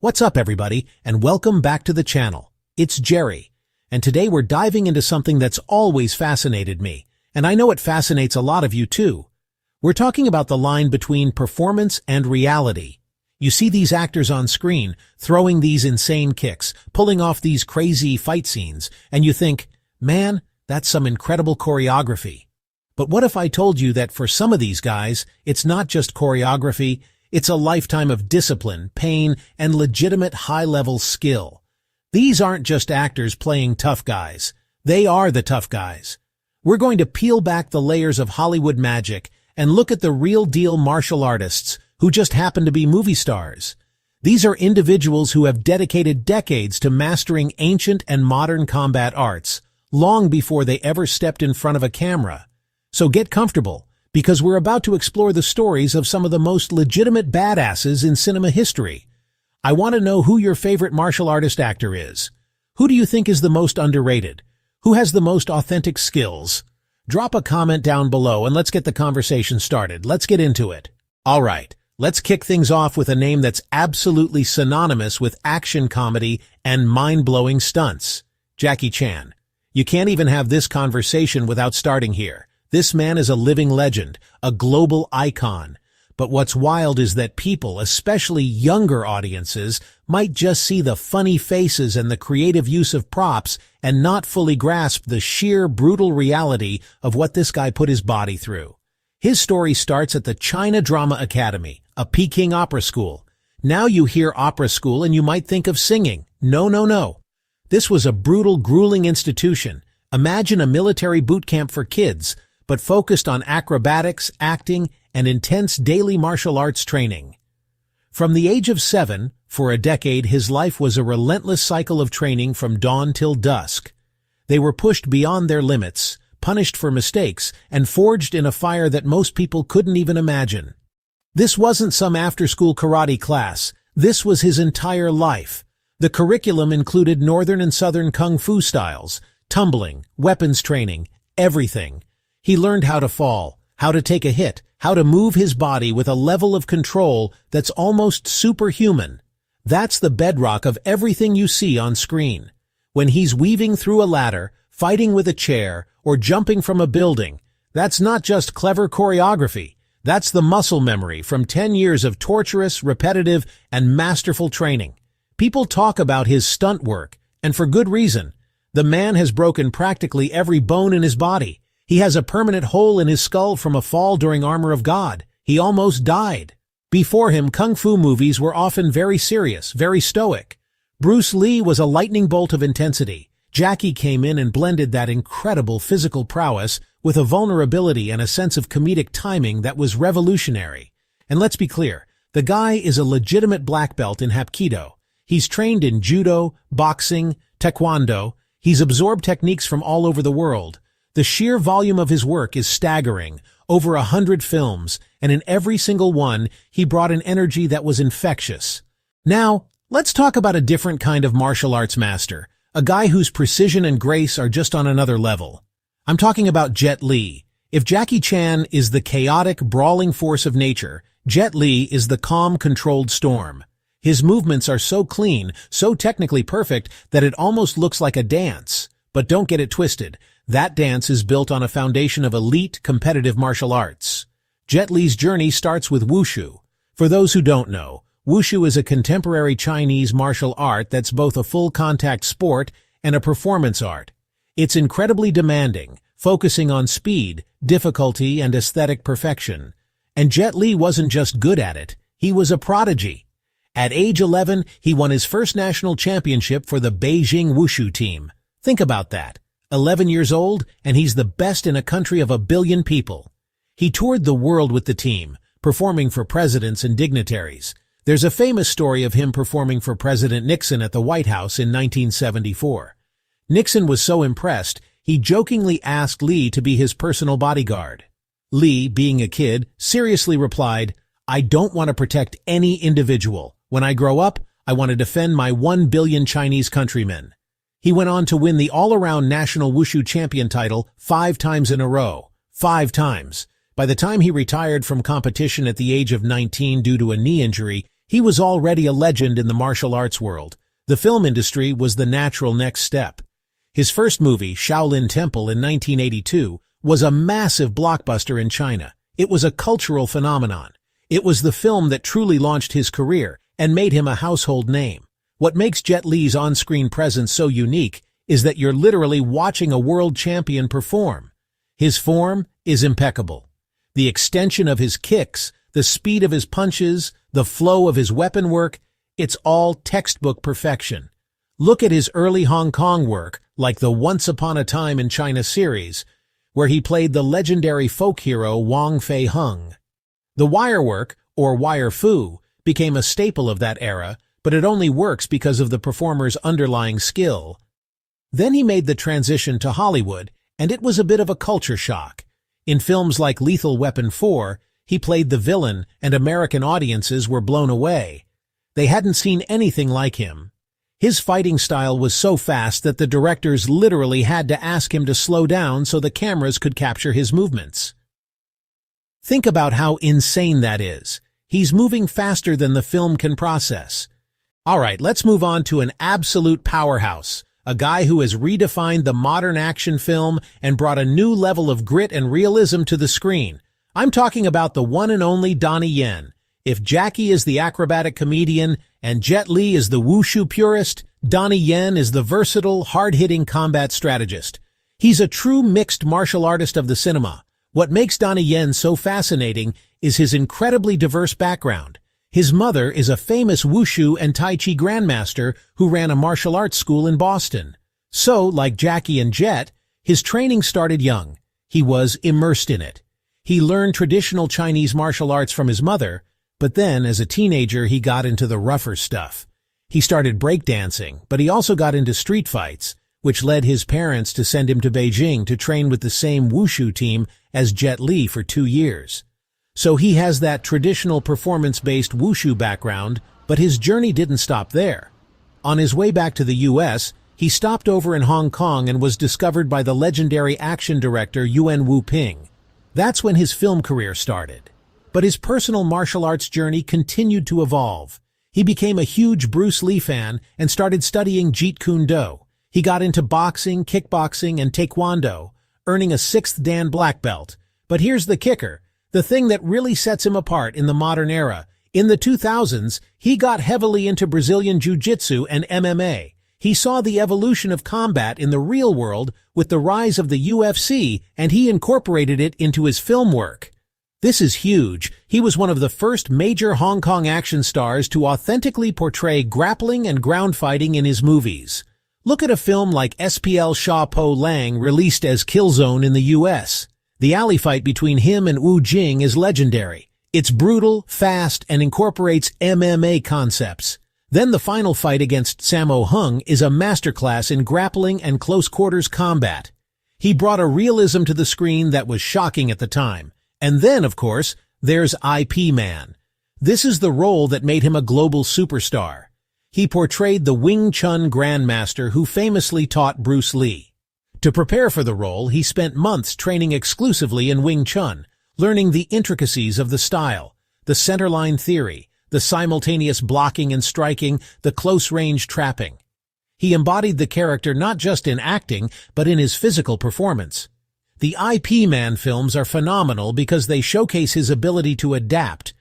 What's up, everybody, and welcome back to the channel. It's Jerry, and today we're diving into something that's always fascinated me, and I know it fascinates a lot of you too. We're talking about the line between performance and reality. You see these actors on screen, throwing these insane kicks, pulling off these crazy fight scenes, and you think, man, that's some incredible choreography. But what if I told you that for some of these guys, it's not just choreography, it's a lifetime of discipline, pain, and legitimate high-level skill. These aren't just actors playing tough guys. They are the tough guys. We're going to peel back the layers of Hollywood magic and look at the real-deal martial artists who just happen to be movie stars. These are individuals who have dedicated decades to mastering ancient and modern combat arts, long before they ever stepped in front of a camera. So get comfortable, because we're about to explore the stories of some of the most legitimate badasses in cinema history. I want to know who your favorite martial artist actor is. Who do you think is the most underrated? Who has the most authentic skills? Drop a comment down below and let's get the conversation started. Let's get into it. All right, let's kick things off with a name that's absolutely synonymous with action comedy and mind-blowing stunts. Jackie Chan. You can't even have this conversation without starting here. This man is a living legend, a global icon. But what's wild is that people, especially younger audiences, might just see the funny faces and the creative use of props and not fully grasp the sheer brutal reality of what this guy put his body through. His story starts at the China Drama Academy, a Peking opera school. Now you hear opera school and you might think of singing. No. This was a brutal, grueling institution. Imagine a military boot camp for kids, but focused on acrobatics, acting, and intense daily martial arts training. From the age of 7, for a decade, his life was a relentless cycle of training from dawn till dusk. They were pushed beyond their limits, punished for mistakes, and forged in a fire that most people couldn't even imagine. This wasn't some after-school karate class. This was his entire life. The curriculum included northern and southern kung fu styles, tumbling, weapons training, everything. He learned how to fall, how to take a hit, how to move his body with a level of control that's almost superhuman. That's the bedrock of everything you see on screen. When he's weaving through a ladder, fighting with a chair, or jumping from a building, that's not just clever choreography. That's the muscle memory from 10 years of torturous, repetitive, and masterful training. People talk about his stunt work, and for good reason. The man has broken practically every bone in his body. He has a permanent hole in his skull from a fall during Armor of God. He almost died. Before him, kung fu movies were often very serious, very stoic. Bruce Lee was a lightning bolt of intensity. Jackie came in and blended that incredible physical prowess with a vulnerability and a sense of comedic timing that was revolutionary. And let's be clear, the guy is a legitimate black belt in Hapkido. He's trained in judo, boxing, taekwondo. He's absorbed techniques from all over the world. The sheer volume of his work is staggering, over 100 films, and in every single one, he brought an energy that was infectious. Now, let's talk about a different kind of martial arts master, a guy whose precision and grace are just on another level. I'm talking about Jet Li. If Jackie Chan is the chaotic, brawling force of nature, Jet Li is the calm, controlled storm. His movements are so clean, so technically perfect, that it almost looks like a dance. But don't get it twisted. That dance is built on a foundation of elite, competitive martial arts. Jet Li's journey starts with wushu. For those who don't know, wushu is a contemporary Chinese martial art that's both a full-contact sport and a performance art. It's incredibly demanding, focusing on speed, difficulty, and aesthetic perfection. And Jet Li wasn't just good at it, he was a prodigy. At age 11, he won his first national championship for the Beijing Wushu team. Think about that. 11 years old, and he's the best in a country of 1 billion people. He toured the world with the team, performing for presidents and dignitaries. There's a famous story of him performing for President Nixon at the White House in 1974. Nixon was so impressed, he jokingly asked Li to be his personal bodyguard. Li, being a kid, seriously replied, "I don't want to protect any individual. When I grow up, I want to defend my 1 billion Chinese countrymen." He went on to win the all-around national wushu champion title 5 times in a row. 5 times. By the time he retired from competition at the age of 19 due to a knee injury, He was already a legend in the martial arts world. The film industry was the natural next step. His first movie, Shaolin Temple in 1982, was a massive blockbuster in China. It was a cultural phenomenon. It was the film that truly launched his career and made him a household name. What makes Jet Li's on-screen presence so unique is that you're literally watching a world champion perform. His form is impeccable. The extension of his kicks, the speed of his punches, the flow of his weapon work, it's all textbook perfection. Look at his early Hong Kong work, like the Once Upon a Time in China series, where he played the legendary folk hero Wang Fei Hung. The wire work, or wire fu, became a staple of that era, but it only works because of the performer's underlying skill. Then he made the transition to Hollywood, and it was a bit of a culture shock. In films like Lethal Weapon 4, he played the villain, and American audiences were blown away. They hadn't seen anything like him. His fighting style was so fast that the directors literally had to ask him to slow down so the cameras could capture his movements. Think about how insane that is. He's moving faster than the film can process. Alright, let's move on to an absolute powerhouse, a guy who has redefined the modern action film and brought a new level of grit and realism to the screen. I'm talking about the one and only Donnie Yen. If Jackie is the acrobatic comedian and Jet Li is the wushu purist, Donnie Yen is the versatile, hard-hitting combat strategist. He's a true mixed martial artist of the cinema. What makes Donnie Yen so fascinating is his incredibly diverse background. His mother is a famous wushu and tai chi grandmaster who ran a martial arts school in Boston. So, like Jackie and Jet, his training started young. He was immersed in it. He learned traditional Chinese martial arts from his mother, but then, as a teenager, he got into the rougher stuff. He started breakdancing, but he also got into street fights, which led his parents to send him to Beijing to train with the same wushu team as Jet Li for 2 years. So he has that traditional performance-based wushu background, but his journey didn't stop there. On his way back to the US, he stopped over in Hong Kong and was discovered by the legendary action director Yuen Wu-ping. That's when his film career started. But his personal martial arts journey continued to evolve. He became a huge Bruce Lee fan and started studying Jeet Kune Do. He got into boxing, kickboxing, and taekwondo, earning a 6th Dan black belt. But here's the kicker, the thing that really sets him apart in the modern era. In the 2000s, he got heavily into Brazilian Jiu-Jitsu and MMA. He saw the evolution of combat in the real world with the rise of the UFC, and he incorporated it into his film work. This is huge. He was one of the first major Hong Kong action stars to authentically portray grappling and ground fighting in his movies. Look at a film like SPL Sha Po Lang released as Killzone in the US. The alley fight between him and Wu Jing is legendary. It's brutal, fast, and incorporates MMA concepts. Then the final fight against Sammo Hung is a masterclass in grappling and close-quarters combat. He brought a realism to the screen that was shocking at the time. And then, of course, there's IP Man. This is the role that made him a global superstar. He portrayed the Wing Chun grandmaster who famously taught Bruce Lee. To prepare for the role, he spent months training exclusively in Wing Chun, learning the intricacies of the style, the centerline theory, the simultaneous blocking and striking, the close-range trapping. He embodied the character not just in acting, but in his physical performance. The IP Man films are phenomenal because they showcase his ability to adapt.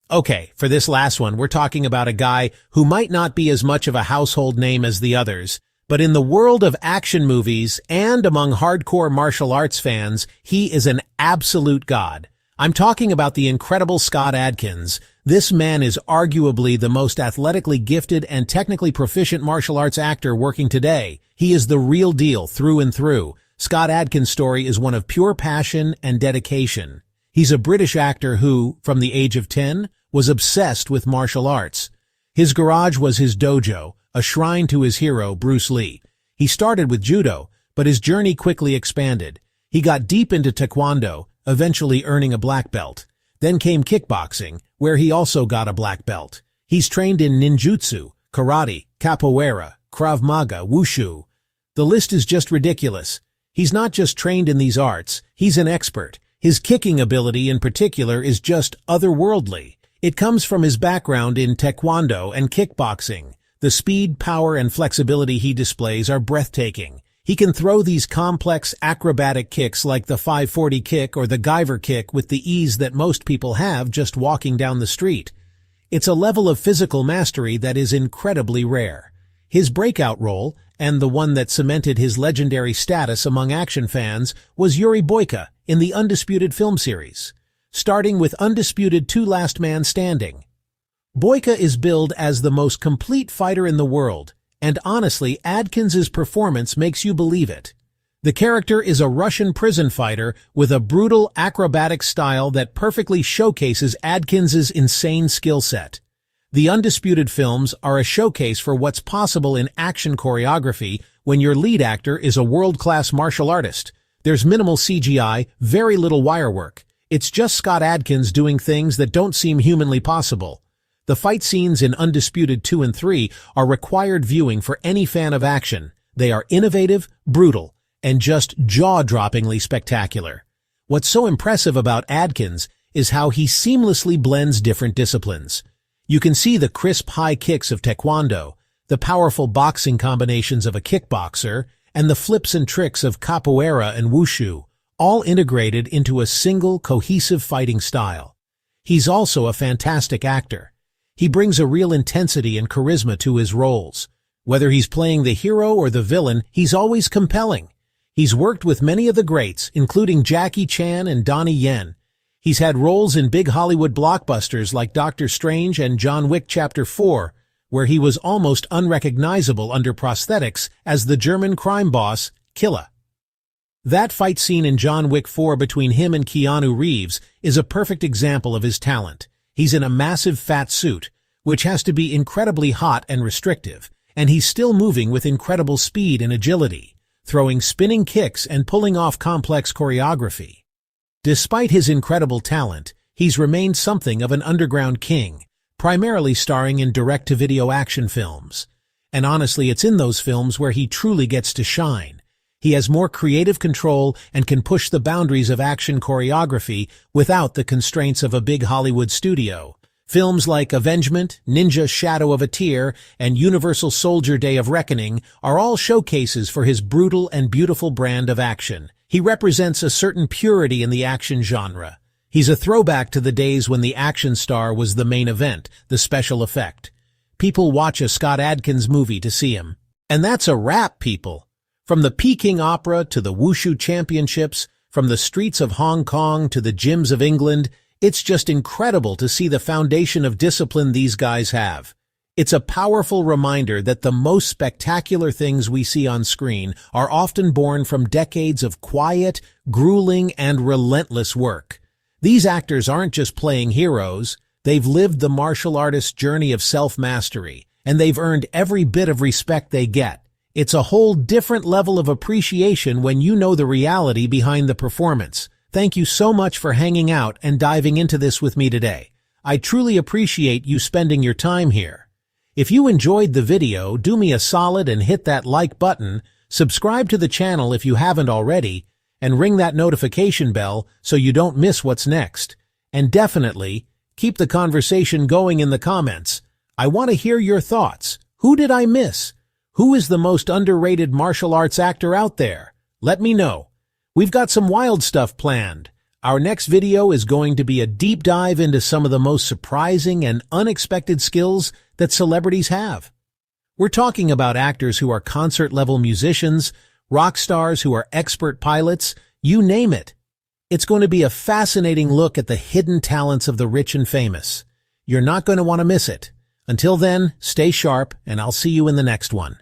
Okay, for this last one, we're talking about a guy who might not be as much of a household name as the others, but in the world of action movies and among hardcore martial arts fans, he is an absolute god. I'm talking about the incredible Scott Adkins. This man is arguably the most athletically gifted and technically proficient martial arts actor working today. He is the real deal through and through. Scott Adkins' story is one of pure passion and dedication. He's a British actor who, from the age of 10, was obsessed with martial arts. His garage was his dojo, a shrine to his hero, Bruce Lee. He started with judo, but his journey quickly expanded. He got deep into taekwondo, eventually earning a black belt. Then came kickboxing, where he also got a black belt. He's trained in ninjutsu, karate, capoeira, Krav Maga, wushu. The list is just ridiculous. He's not just trained in these arts, he's an expert. His kicking ability in particular is just otherworldly. It comes from his background in taekwondo and kickboxing. The speed, power, and flexibility he displays are breathtaking. He can throw these complex acrobatic kicks like the 540 kick or the Guyver kick with the ease that most people have just walking down the street. It's a level of physical mastery that is incredibly rare. His breakout role, and the one that cemented his legendary status among action fans, was Yuri Boyka in the Undisputed film series. Starting with Undisputed 2 Last Man Standing. Boyka is billed as the most complete fighter in the world, and honestly, Adkins' performance makes you believe it. The character is a Russian prison fighter with a brutal acrobatic style that perfectly showcases Adkins' insane skill set. The Undisputed films are a showcase for what's possible in action choreography when your lead actor is a world-class martial artist. There's minimal CGI, very little wire work. It's just Scott Adkins doing things that don't seem humanly possible. The fight scenes in Undisputed 2 and 3 are required viewing for any fan of action. They are innovative, brutal, and just jaw-droppingly spectacular. What's so impressive about Adkins is how he seamlessly blends different disciplines. You can see the crisp high kicks of taekwondo, the powerful boxing combinations of a kickboxer, and the flips and tricks of capoeira and wushu, all integrated into a single, cohesive fighting style. He's also a fantastic actor. He brings a real intensity and charisma to his roles. Whether he's playing the hero or the villain, he's always compelling. He's worked with many of the greats, including Jackie Chan and Donnie Yen. He's had roles in big Hollywood blockbusters like Doctor Strange and John Wick Chapter 4, where he was almost unrecognizable under prosthetics as the German crime boss, Killa. That fight scene in John Wick 4 between him and Keanu Reeves is a perfect example of his talent. He's in a massive fat suit, which has to be incredibly hot and restrictive, and he's still moving with incredible speed and agility, throwing spinning kicks and pulling off complex choreography. Despite his incredible talent, he's remained something of an underground king, primarily starring in direct-to-video action films. And honestly, it's in those films where he truly gets to shine. He has more creative control and can push the boundaries of action choreography without the constraints of a big Hollywood studio. Films like Avengement, Ninja Shadow of a Tear, and Universal Soldier Day of Reckoning are all showcases for his brutal and beautiful brand of action. He represents a certain purity in the action genre. He's a throwback to the days when the action star was the main event, the special effect. People watch a Scott Adkins movie to see him. And that's a wrap, people. From the Peking Opera to the Wushu Championships, from the streets of Hong Kong to the gyms of England, it's just incredible to see the foundation of discipline these guys have. It's a powerful reminder that the most spectacular things we see on screen are often born from decades of quiet, grueling, and relentless work. These actors aren't just playing heroes, they've lived the martial artist's journey of self-mastery, and they've earned every bit of respect they get. It's a whole different level of appreciation when you know the reality behind the performance. Thank you so much for hanging out and diving into this with me today. I truly appreciate you spending your time here. If you enjoyed the video, do me a solid and hit that like button, subscribe to the channel if you haven't already, and ring that notification bell so you don't miss what's next. And definitely, keep the conversation going in the comments. I want to hear your thoughts. Who did I miss? Who is the most underrated martial arts actor out there? Let me know. We've got some wild stuff planned. Our next video is going to be a deep dive into some of the most surprising and unexpected skills that celebrities have. We're talking about actors who are concert-level musicians, rock stars who are expert pilots, you name it. It's going to be a fascinating look at the hidden talents of the rich and famous. You're not going to want to miss it. Until then, stay sharp, and I'll see you in the next one.